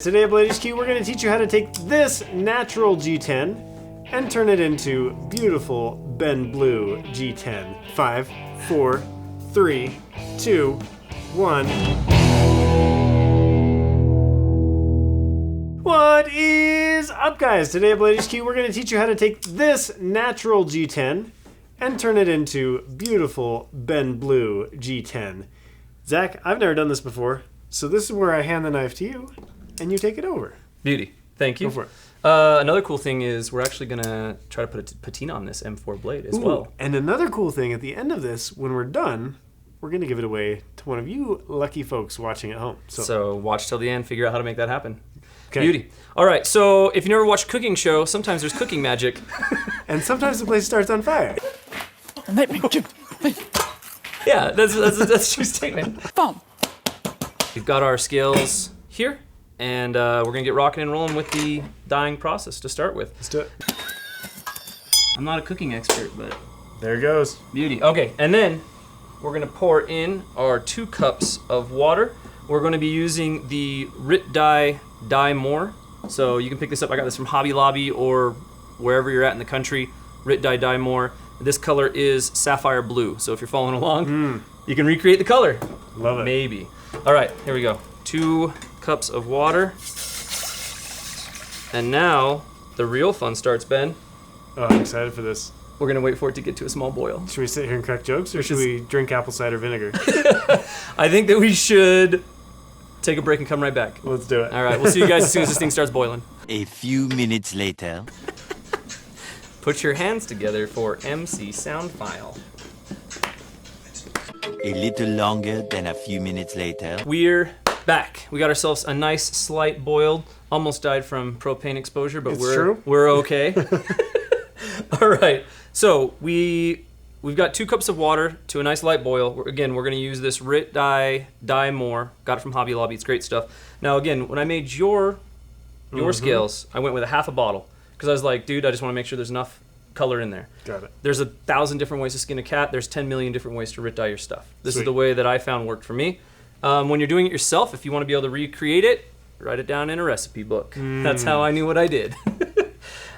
Today at Blade HQ, we're going to teach you how to take this natural G10 and turn it into beautiful Ben Blue G10. 5, 4, 3, 2, 1. What is up, guys? Today at Blade HQ, we're going to teach you how to take this natural G10 and turn it into beautiful Ben Blue G10. Zach, I've never done this before, so this is where I hand the knife to you. And you take it over. Beauty. Thank you. Go for it. Another cool thing is we're actually going to try to put a patina on this M4 blade as well. And another cool thing, at the end of this, when we're done, we're going to give it away to one of you lucky folks watching at home. So watch till the end, figure out how to make that happen. Okay. Beauty. All right, so if you never watched a cooking show, sometimes there's cooking magic. And sometimes the place starts on fire. Let me do. Yeah, that's a true statement. Boom. We've got our scales here. And we're gonna get rocking and rolling with the dyeing process to start with. Let's do it. I'm not a cooking expert, but There it goes. beauty. Okay, and then we're gonna pour in our 2 cups of water. We're gonna be using the Rit Dye More. So you can pick this up. I got this from Hobby Lobby or wherever you're at in the country. Rit Dye More. This color is sapphire blue. So if you're following along, you can recreate the color. Love it. Maybe. All right, here we go. 2 cups of water. And now the real fun starts, Ben. Oh, I'm excited for this. We're gonna wait for it to get to a small boil. Should we sit here and crack jokes, or should we drink apple cider vinegar? I think that we should take a break and come right back. Let's do it. All right, we'll see you guys as soon as this thing starts boiling. A few minutes later. Put your hands together for MC sound file. A little longer than a few minutes later. We're back. We got ourselves a nice slight boiled. Almost died from propane exposure, but we're okay. All right. So we've got 2 cups of water to a nice light boil. Again, we're going to use this Rit Dye More. Got it from Hobby Lobby. It's great stuff. Now, again, when I made your scales, I went with a half a bottle because I was like, dude, I just want to make sure there's enough color in there. Got it. There's 1,000 different ways to skin a cat. There's 10 million different ways to Rit Dye your stuff. This Sweet. is the way that I found worked for me. When you're doing it yourself, if you want to be able to recreate it, write it down in a recipe book. That's how I knew what I did.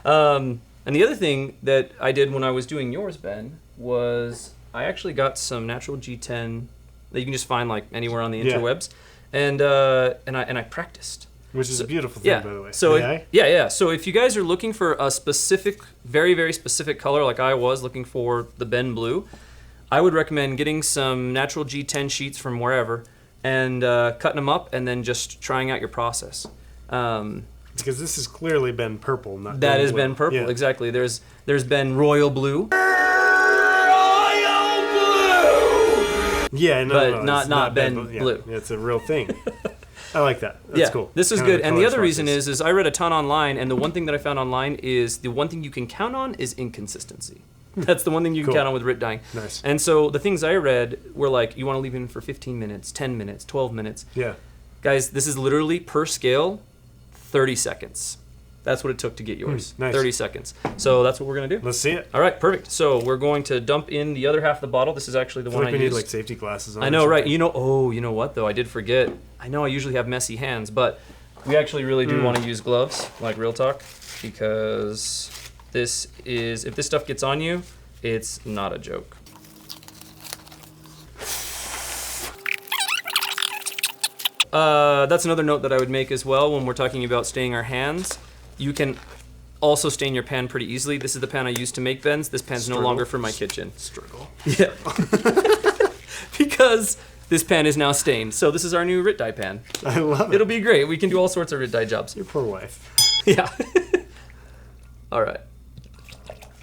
And the other thing that I did when I was doing yours, Ben, was I actually got some natural G10 that you can just find like anywhere on the interwebs, and I practiced. Which is a beautiful thing, by the way. So May I? yeah. So if you guys are looking for a specific, very, very specific color, like I was looking for the Ben Blue, I would recommend getting some natural G10 sheets from wherever and cutting them up and then just trying out your process. Because this has clearly been purple, not That Ben has blue. been purple, Yeah. exactly. There's been royal blue, Yeah, no, but no, not it's Ben Yeah, blue. it's a real thing. I like that. That's cool. This is Kind of good. the And the color other reason choices. is I read a ton online, and the one thing that I found online is the one thing you can count on is inconsistency. That's the one thing you can Cool. count on with Rit dyeing. Nice. And so the things I read were like, you want to leave in for 15 minutes, 10 minutes, 12 minutes. Yeah. Guys, this is literally per scale, 30 seconds. That's what it took to get yours. nice. 30 seconds. So that's what we're going to do. Let's see it. All right, perfect. So we're going to dump in the other half of the bottle. This is actually the I feel one like I we used. need like safety glasses on. I or know, right? something. You know what though? I did forget. I know I usually have messy hands, but we actually really do want to use gloves, like real talk, because if this stuff gets on you, it's not a joke. That's another note that I would make as well when we're talking about staining our hands. You can also stain your pan pretty easily. This is the pan I used to make Ben's. This pan's no longer for my kitchen. Struggle. Yeah. Because this pan is now stained. So this is our new Rit Dye pan. I love it. It'll be great. We can do all sorts of Rit Dye jobs. Your poor wife. Yeah. All right.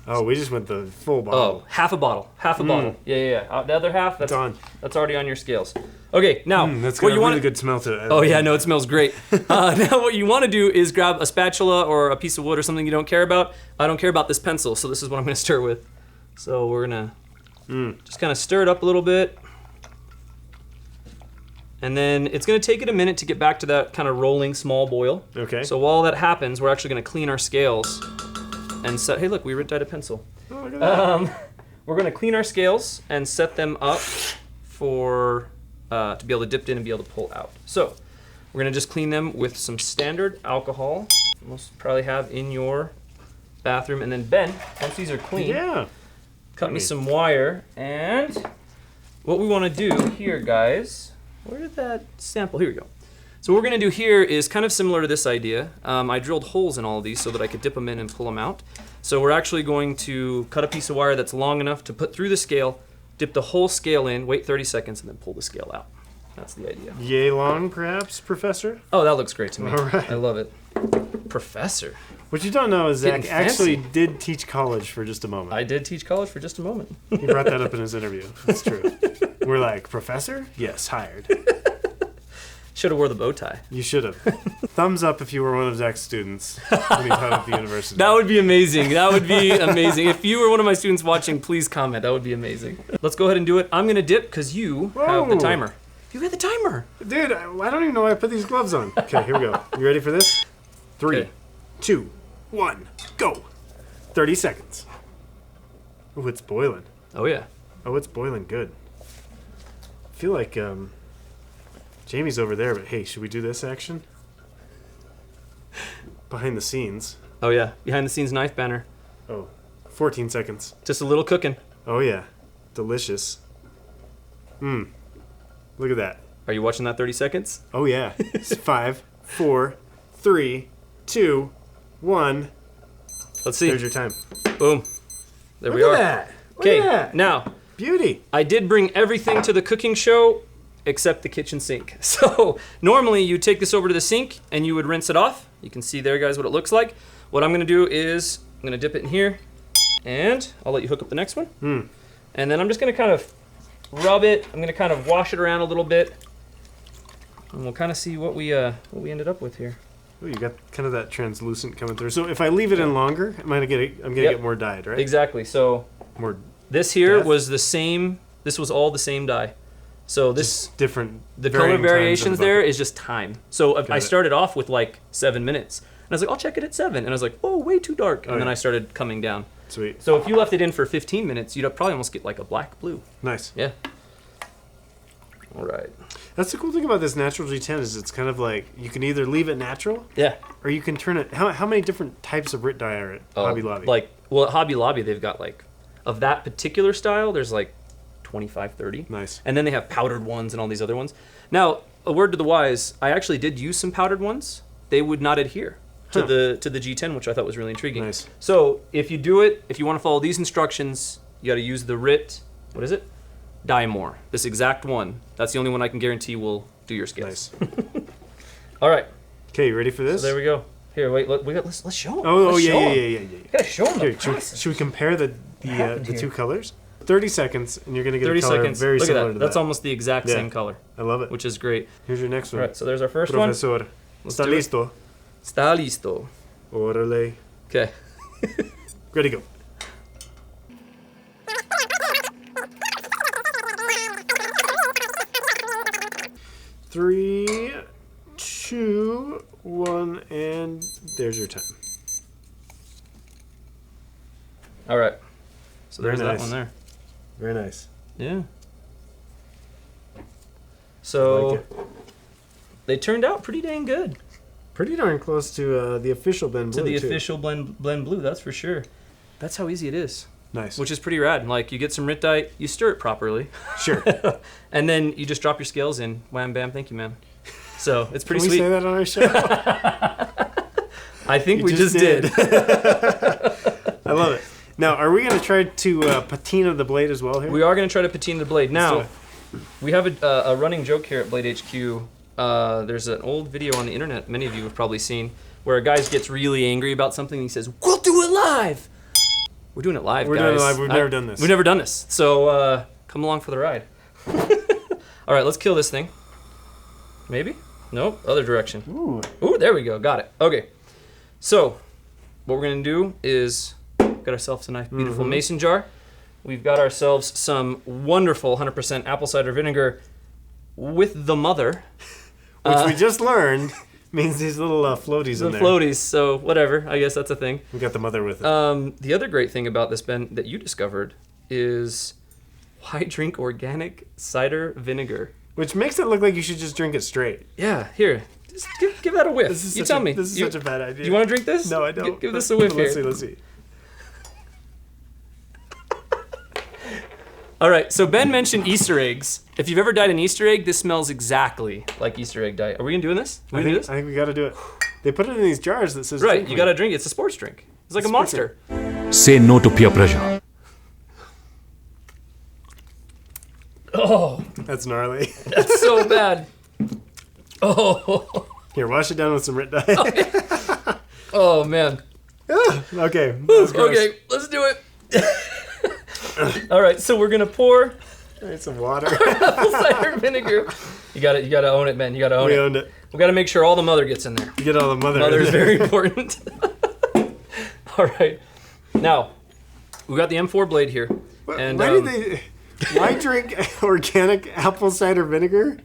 Oh, we just went the full Oh, bottle. half a bottle. Half a bottle. Yeah. The other half, that's on. That's already on your scales. Okay, now That's what got a you want really good smell to it. Oh yeah, no, it smells great. Now what you want to do is grab a spatula or a piece of wood or something you don't care about. I don't care about this pencil, so this is what I'm going to stir with. So we're going to just kind of stir it up a little bit. And then it's going to take it a minute to get back to that kind of rolling small boil. Okay. So while that happens, we're actually going to clean our scales and set. Hey, look, we Rit dyed a pencil. Oh, look at that. We're going to clean our scales and set them up for to be able to dip in and be able to pull out. So We're gonna just clean them with some standard alcohol. Most probably have in your bathroom. And then Ben, once these are clean, cut me some wire. And what we wanna do here, guys, where did that sample, here we go. So what we're gonna do here is kind of similar to this idea. I drilled holes in all of these so that I could dip them in and pull them out. So we're actually going to cut a piece of wire that's long enough to put through the scale, dip the whole scale in, wait 30 seconds, and then pull the scale out. That's the idea. Yay long, perhaps, Professor? Oh, that looks great to me. All right. I love it. Professor. What you don't know is Zach Getting actually fancy. did teach college for just a moment. I did teach college for just a moment. He brought that up in his interview. That's true. We're like, Professor? Yes, hired. Should have wore the bow tie. You should have. Thumbs up if you were one of Zach's students when he taught at the university. That would be amazing. That would be amazing. If you were one of my students watching, please comment. That would be amazing. Let's go ahead and do it. I'm going to dip because you have the timer. You had the timer. Dude, I don't even know why I put these gloves on. Okay, here we go. You ready for this? 3, Okay. 2, 1, go. 30 seconds. Oh, it's boiling. Oh, yeah. Oh, it's boiling good. I feel like Jamie's over there, but hey, should we do this action? Behind the scenes. Oh, yeah. Behind the scenes knife banner. Oh, 14 seconds. Just a little cooking. Oh, yeah. Delicious. Look at that. Are you watching that 30 seconds? Oh, yeah. It's 5, 4, 3, 2, 1. Let's see. There's your time. Boom. There we Look are. at that. Look Okay, at that. now, Beauty. I did bring everything to the cooking show except the kitchen sink. So normally you take this over to the sink and you would rinse it off. You can see there, guys, what it looks like. What I'm gonna do is I'm gonna dip it in here and I'll let you hook up the next one. And then I'm just gonna kind of rub it. I'm gonna kind of wash it around a little bit and we'll kind of see what we ended up with here. Oh, you got kind of that translucent coming through. So if I leave it in longer, I'm gonna get more dyed, right? Exactly. So More this here death? was the same. This was all the same dye. So this just different. the varying color times in variations the there bucket. is just time. So I it. started off with like 7 minutes, and I was like, I'll check it at 7, and I was like, oh, way too dark, and Oh, then yeah. I started coming down. Sweet. So if you left it in for 15 minutes, you'd probably almost get like a black blue. Nice. Yeah. All right. That's the cool thing about this natural G10 is it's kind of like you can either leave it natural Yeah. or you can turn it. How many different types of Rit dye are at Hobby Lobby? At Hobby Lobby, they've got like, of that particular style, there's like 25, 30. Nice. And then they have powdered ones and all these other ones. Now, a word to the wise, I actually did use some powdered ones. They would not adhere to the G10, which I thought was really intriguing. Nice. So if you do it, if you want to follow these instructions, you got to use the Rit, what is it? Dye More. This exact one. That's the only one I can guarantee will do your scales. Nice. All right. Okay, you ready for this? So there we go. Here, wait. Let's show them. Oh, Let's yeah, show yeah, 'em. yeah. You gotta show them. Here, should we compare the two colors? 30 seconds, and you're gonna get 30 a color seconds. very Look similar at that. to That's that. almost the exact Yeah. same color, I love it. which is great. Here's your next All one. right, so there's our first one. Profesor, ¿está do it. listo? Está listo. Órale. Okay. Ready, go. Three, two, one, and there's your time. All right. So Very there's that nice. one there. Very nice. Yeah. I So like it. they turned out pretty dang good. Pretty darn close to the official Ben Blue, To the too. official blend blue, that's for sure. That's how easy it is, Nice. which is pretty rad. Like you get some Rit dye, you stir it properly, Sure. and then you just drop your scales in. Wham bam, thank you, man. So it's pretty Can we sweet. say that on our show? I think You we just did. I love it. Now, are we going to try to patina the blade as well here? We are going to try to patina the blade. do Now, it. we have a running joke here at Blade HQ. There's an old video on the internet, many of you have probably seen, where a guy gets really angry about something and he says, "We'll do it live!" We're doing it live, We're guys. doing it live. We've never done this. We've never done this. So come along for the ride. All right, let's kill this thing. Maybe? Nope, other direction. Ooh. Ooh, there we go. Got it. Okay. So, what we're going to do is get ourselves a nice, beautiful mason jar. We've got ourselves some wonderful 100% apple cider vinegar with the mother. Which we just learned means these little floaties The in there. floaties, so whatever. I guess that's a thing. We got the mother with it. The other great thing about this, Ben, that you discovered is why drink organic cider vinegar? Which makes it look like you should just drink it straight. Yeah, here. Just give that a whiff. You tell me. This is such a bad idea. Do you want to drink this? No, I don't. Give this a whiff here. Let's see. All right, so Ben mentioned Easter eggs. If you've ever dyed an Easter egg, this smells exactly like Easter egg dye. Are we doing this? I think we got to do it. They put it in these jars that says right. You got to drink it. It's a sports drink. It's like a Monster. Say no to peer pressure. Oh, That's gnarly. that's so bad. Oh, Here, wash it down with some Rit dye. oh man. Okay. That's gross. Okay, let's do it. All right, so we're gonna pour All right, some water. apple cider vinegar. You gotta own it, man. You gotta own We it. owned it. We gotta make sure all the mother gets in there. You get all the mother. Mother in is there. very important. All right, now we got the M4 blade here, and Why drink organic apple cider vinegar?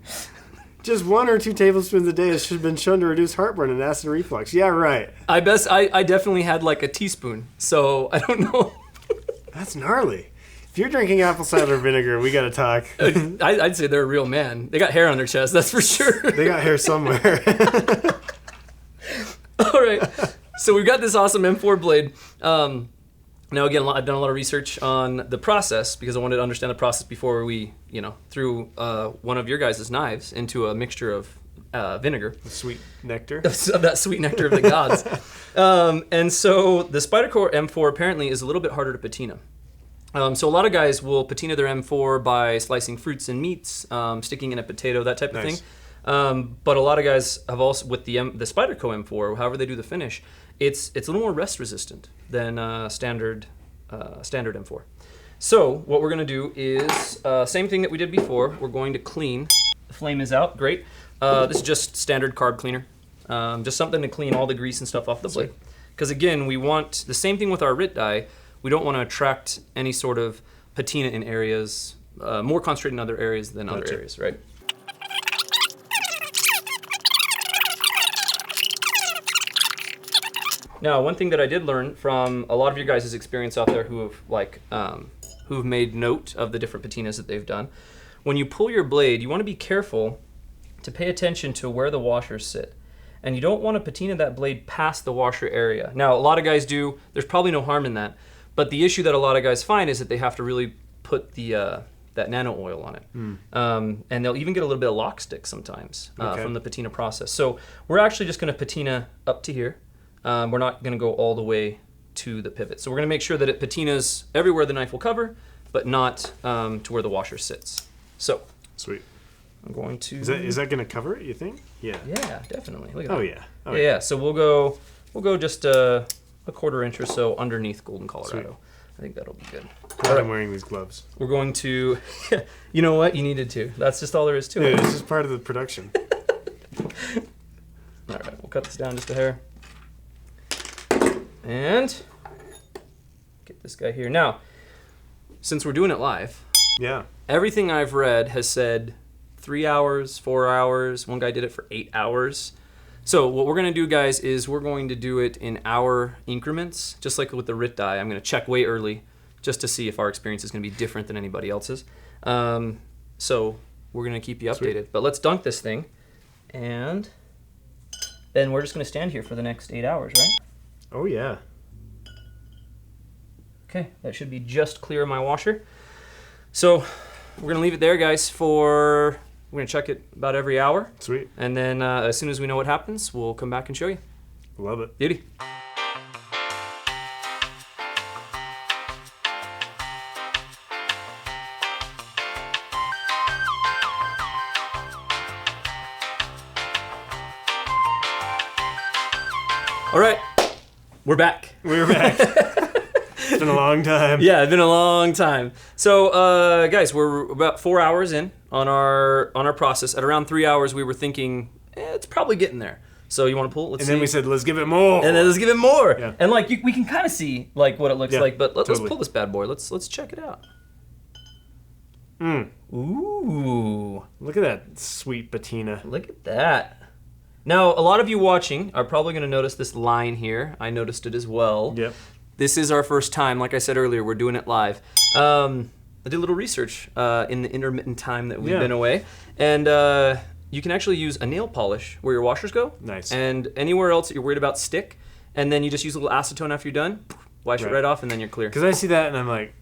Just 1 or 2 tablespoons a day has been shown to reduce heartburn and acid reflux. Yeah, right. I definitely had like a teaspoon, so I don't know. That's gnarly. If you're drinking apple cider vinegar, we gotta talk. I'd say they're a real man. They got hair on their chest, that's for sure. They got hair somewhere. All right, so we've got this awesome M4 blade. Now again, I've done a lot of research on the process because I wanted to understand the process before we, threw one of your guys' knives into a mixture of vinegar. Sweet nectar. Of that sweet nectar of the gods. And so the Spyderco M4 apparently is a little bit harder to patina. So a lot of guys will patina their M4 by slicing fruits and meats, sticking in a potato, that type of thing. But a lot of guys have also, with the Spyderco M4, however they do the finish, it's a little more rust resistant than standard M4. So what we're going to do is same thing that we did before. We're going to clean. The flame is out. Great. This is just standard carb cleaner. Just something to clean all the grease and stuff off the blade. Because again, we want the same thing with our Rit dye. We don't want to attract any sort of patina in areas, more concentrated in other areas than other areas, right? Now, one thing that I did learn from a lot of your guys' experience out there who have who've made note of the different patinas that they've done, when you pull your blade, you want to be careful to pay attention to where the washers sit. And you don't want to patina that blade past the washer area. Now, a lot of guys do. There's probably no harm in that. But the issue that a lot of guys find is that they have to really put the that nano oil on it. And they'll even get a little bit of lock stick sometimes from the patina process. So we're actually just going to patina up to here. We're not going to go all the way to the pivot. So we're going to make sure that it patinas everywhere the knife will cover, but not to where the washer sits. So Sweet. I'm going to... Is that going to cover it, you think? Yeah. Yeah, definitely. Look at Oh, that. yeah. Oh, Yeah. So we'll go just a quarter inch or so underneath Golden Colorado. Sweet. I think that'll be good. Glad I'm wearing these gloves. We're going to... You know what? You needed to. That's just all there is to Dude, it. this is part of the production. All right, we'll cut this down just a hair. And get this guy here. Now, since we're doing it live, Yeah. everything I've read has said 3 hours, 4 hours. One guy did it for 8 hours. So what we're going to do, guys, is we're going to do it in hour increments, just like with the Rit dye. I'm going to check way early just to see if our experience is going to be different than anybody else's. So we're going to keep you updated. Sweet. But let's dunk this thing, and then we're just going to stand here for the next 8 hours, right? Oh, yeah. Okay, that should be just clear of my washer. So we're going to leave it there, guys, for... We're going to check it about every hour. Sweet. And then as soon as we know what happens, we'll come back and show you. Love it. Beauty. All right, we're back. We're back. It's been a long time. Yeah, it's been a long time. So, guys, we're about 4 hours in on our process. At around 3 hours, we were thinking it's probably getting there. So you want to pull? Let's see. And then we said, let's give it more. And then let's give it more. Yeah. And like we can kind of see like what it looks like. But let's totally. pull this bad boy. Let's check it out. Mm. Ooh, Look at that sweet patina. look at that. Now, a lot of you watching are probably going to notice this line here. I noticed it as well. Yep. This is our first time. Like I said earlier, we're doing it live. I did a little research in the intermittent time that we've been away. And you can actually use a nail polish where your washers go. Nice. And anywhere else that you're worried about stick, and then you just use a little acetone after you're done, wash it right off, and then you're clear. Because I see that and I'm like,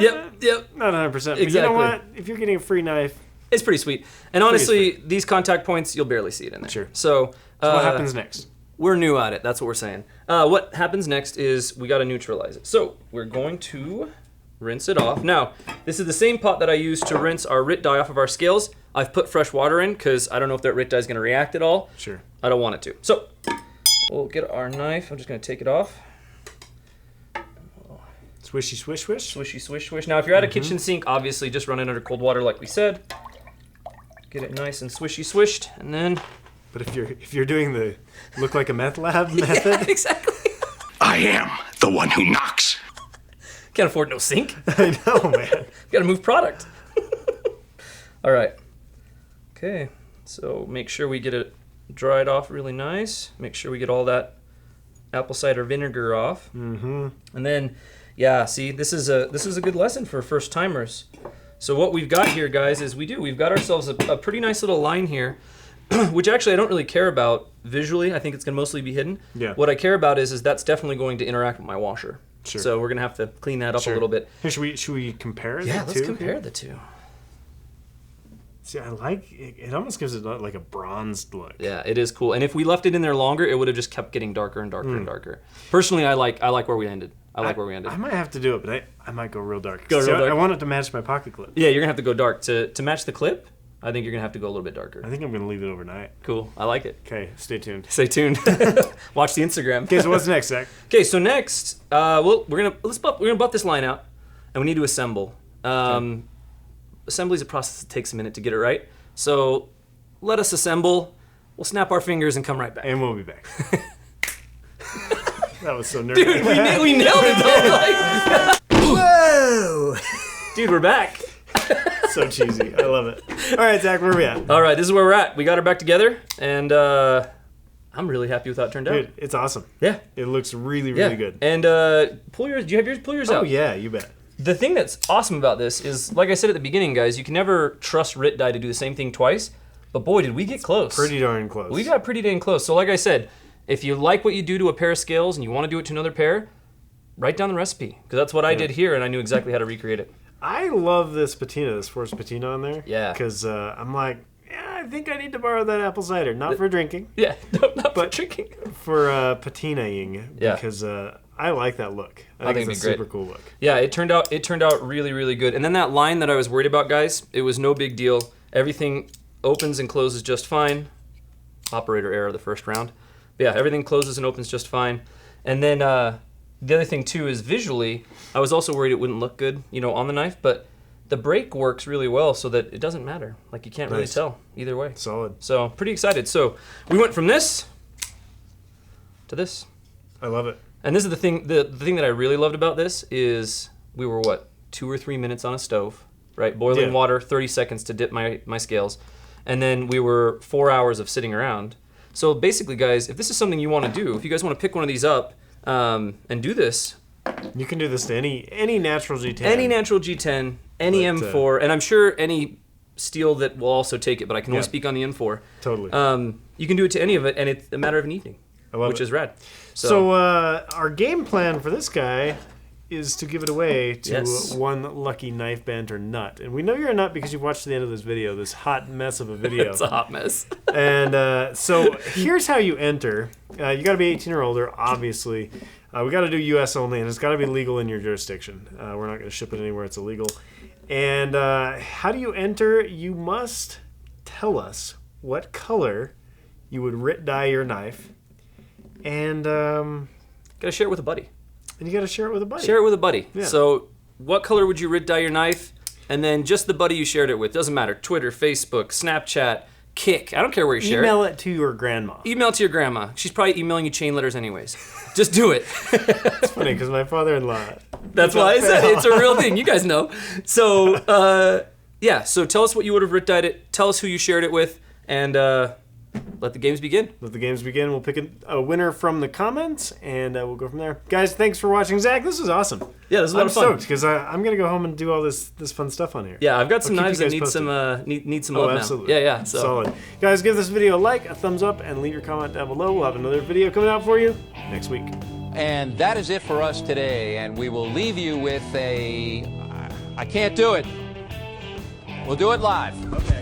Yep. Not 100%. But Exactly. you know what? If you're getting a free knife, It's pretty sweet. And honestly, these contact points, you'll barely see it in there. Sure. So what happens next? We're new at it. That's what we're saying. What happens next is we got to neutralize it. So we're going to rinse it off. Now, this is the same pot that I used to rinse our RIT dye off of our scales. I've put fresh water in because I don't know if that RIT dye is going to react at all. Sure. I don't want it to. So we'll get our knife. I'm just going to take it off. Swishy, swish, swish. Swishy, swish, swish. Now, if you're at a kitchen sink, obviously just run it under cold water like we said. Get it nice and swishy, swished, and then... But if you're doing the look like a meth lab method... Yeah, exactly. I am the one who knocks. Can't afford no sink. I know, man. Gotta move product. All right. Okay, so make sure we get it dried off really nice. Make sure we get all that apple cider vinegar off. Mm-hmm. And then, yeah, see, this is a good lesson for first timers. So what we've got here, guys, is we've got ourselves a pretty nice little line here, which actually I don't really care about visually. I think it's gonna mostly be hidden. Yeah. What I care about is that's definitely going to interact with my washer. Sure. So we're gonna have to clean that up a little bit. Here, should we compare Yeah, the two? let's compare the two. See, I like it. It almost gives it like a bronzed look. Yeah, it is cool. And if we left it in there longer, it would have just kept getting darker and darker and darker. Personally, I like where we ended. I like where we ended. I might have to do it, but I might go real dark. Go real dark? I want it to match my pocket clip. Yeah, you're gonna have to go dark to match the clip. I think you're gonna have to go a little bit darker. I think I'm gonna leave it overnight. Cool. I like it. Okay, stay tuned. Stay tuned. Watch the Instagram. Okay, so what's next, Zach? Okay, so next, we're gonna buff this line out, and we need to assemble. Assembly is a process that takes a minute to get it right. So let us assemble. We'll snap our fingers and come right back. And we'll be back. That was so nerdy. Dude, we nailed it though. Whoa! Dude, we're back. So cheesy. I love it. All right, Zach, where are we at? All right, this is where we're at. We got her back together, and I'm really happy with how it turned out. Dude, it's awesome. Yeah. It looks really, really good. And pull yours. Do you have yours? Pull yours out. Oh, yeah, you bet. The thing that's awesome about this is, like I said at the beginning, guys, you can never trust RIT dye to do the same thing twice. But boy, did we get close. Pretty darn close. We got pretty dang close. So like I said, if you like what you do to a pair of scales and you want to do it to another pair, write down the recipe. Because that's what I did here, and I knew exactly how to recreate it. I love this patina, this forced patina on there. Yeah. Because I'm like, yeah, I think I need to borrow that apple cider. Not for drinking. Yeah, no, not for drinking. For patinaing. Yeah. Because I like that look. I think it's a super cool look. Yeah, it turned out really, really good. And then that line that I was worried about, guys, it was no big deal. Everything opens and closes just fine. Operator error the first round. But yeah, everything closes and opens just fine. And then the other thing too is visually, I was also worried it wouldn't look good, on the knife, but the break works really well so that it doesn't matter. Like you can't really tell either way. Solid. So pretty excited. So we went from this to this. I love it. And this is the thing that I really loved about this is we were 2 or 3 minutes on a stove, right? Boiling water, 30 seconds to dip my scales. And then we were 4 hours of sitting around. So basically, guys, if this is something you want to do, if you guys want to pick one of these up and do this. You can do this to any natural G10. Any natural G10, any M4, and I'm sure any steel that will also take it, but I can only speak on the M4. Totally. You can do it to any of it, and it's a matter of an evening, which is rad. So our game plan for this guy is to give it away to one lucky knife banter nut. And we know you're a nut because you've watched the end of this video, this hot mess of a video. It's a hot mess. And so here's how you enter. You got to be 18 or older, obviously. We got to do U.S. only, and it's got to be legal in your jurisdiction. We're not going to ship it anywhere it's illegal. And how do you enter? You must tell us what color you would RIT dye your knife. And gotta share it with a buddy. And you gotta share it with a buddy. Share it with a buddy. Yeah. So what color would you RIT dye your knife? And then just the buddy you shared it with. Doesn't matter. Twitter, Facebook, Snapchat, Kick. I don't care where you share it. Email it to your grandma. Email it to your grandma. She's probably emailing you chain letters anyways. Just do it. It's funny because my father-in-law. That's why I said it's a real thing. You guys know. So so tell us what you would have RIT dyed it. Tell us who you shared it with, and let the games begin. Let the games begin. We'll pick a winner from the comments, and we'll go from there. Guys, thanks for watching. Zach, this was awesome. Yeah, this was a lot of fun. I'm stoked because I'm gonna go home and do all this fun stuff on here. Yeah, I've got some I'll knives keep that you guys need some love absolutely. now. Yeah. So. Solid. Guys, give this video a like, a thumbs up, and leave your comment down below. We'll have another video coming out for you next week. And that is it for us today, and we will leave you with I can't do it. We'll do it live. Okay.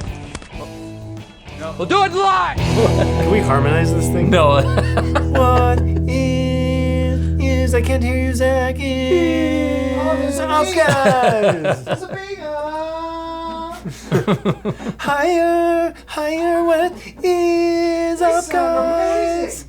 We'll do it live! Can we harmonize this thing? No. What is I can't hear you, Zach, is up, guys! Higher, what is up, guys?